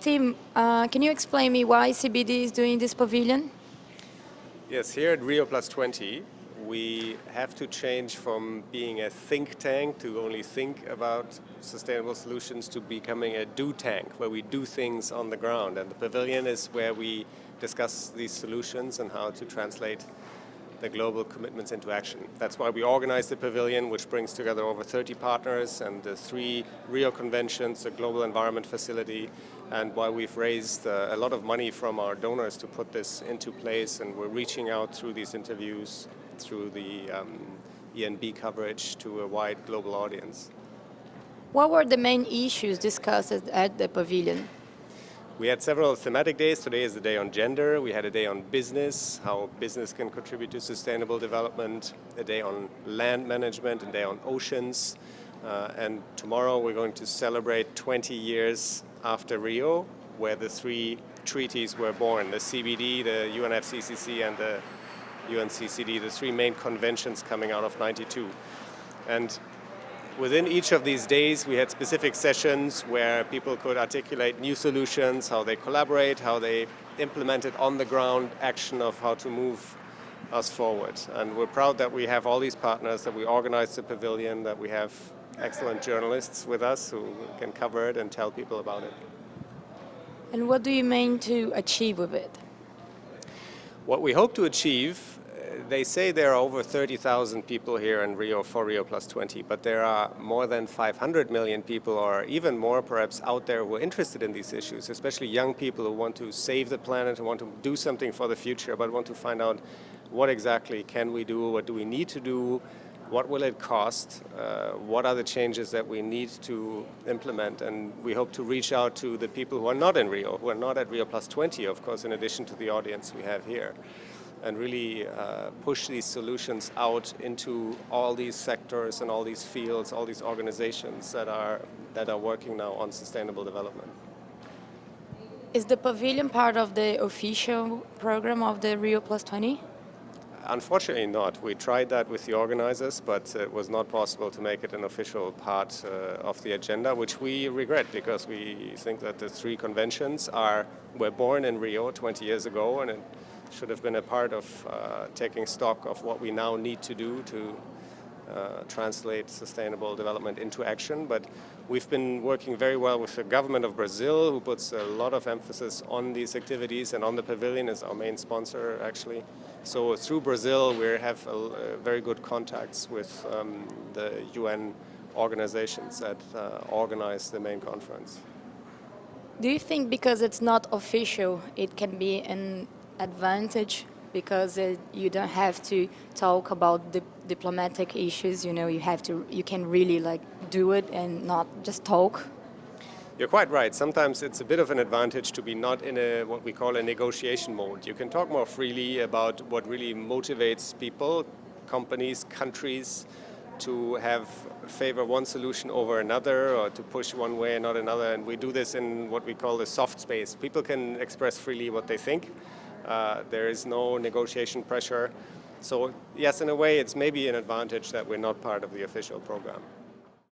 Tim, can you explain me why CBD is doing this pavilion? Yes, here at Rio+20, we have to change from being a think tank to only think about sustainable solutions to becoming a do tank, where we do things on the ground. And the pavilion is where we discuss these solutions and how to translate the global commitments into action. That's why we organize the pavilion, which brings together over 30 partners and the 3 Rio conventions, a global environment facility, and why we've raised a lot of money from our donors to put this into place. And we're reaching out through these interviews, through the ENB coverage to a wide global audience. What were the main issues discussed at the pavilion? We had several thematic days. Today is the day on gender. We had a day on business, how business can contribute to sustainable development, a day on land management, a day on oceans. And tomorrow we're going to celebrate 20 years after Rio, where the 3 treaties were born, the CBD, the UNFCCC, and the UNCCD, the 3 main conventions coming out of '92. And within each of these days, we had specific sessions where people could articulate new solutions, how they collaborate, how they implemented on-the-ground action of how to move us forward. And we're proud that we have all these partners, that we organize the pavilion, that we have excellent journalists with us who can cover it and tell people about it. And what do you mean to achieve with it? What we hope to achieve, they say there are over 30,000 people here in Rio for Rio+20, but there are more than 500 million people, or even more perhaps, out there who are interested in these issues, especially young people who want to save the planet, who want to do something for the future, but want to find out what exactly can we do, what do we need to do, what will it cost, what are the changes that we need to implement. And we hope to reach out to the people who are not in Rio, who are not at Rio+20, of course, in addition to the audience we have here, and really push these solutions out into all these sectors and all these fields, all these organizations that are working now on sustainable development. Is the pavilion part of the official program of the Rio+20? Unfortunately not. We tried that with the organizers, but it was not possible to make it an official part of the agenda, which we regret, because we think that the 3 conventions were born in Rio 20 years ago, and it should have been a part of taking stock of what we now need to do to translate sustainable development into action. But we've been working very well with the government of Brazil, who puts a lot of emphasis on these activities, and on the pavilion is our main sponsor, actually. So through Brazil, we have very good contacts with the UN organizations that organize the main conference. Do you think because it's not official, it can be an advantage, because you don't have to talk about the diplomatic issues, you can really do it and not just talk? You're quite right. Sometimes it's a bit of an advantage to be not in what we call a negotiation mode. You can talk more freely about what really motivates people, companies, countries, to favor one solution over another, or to push one way and not another. And we do this in what we call the soft space. People can express freely what they think. There is no negotiation pressure. So yes, in a way, it's maybe an advantage that we're not part of the official program.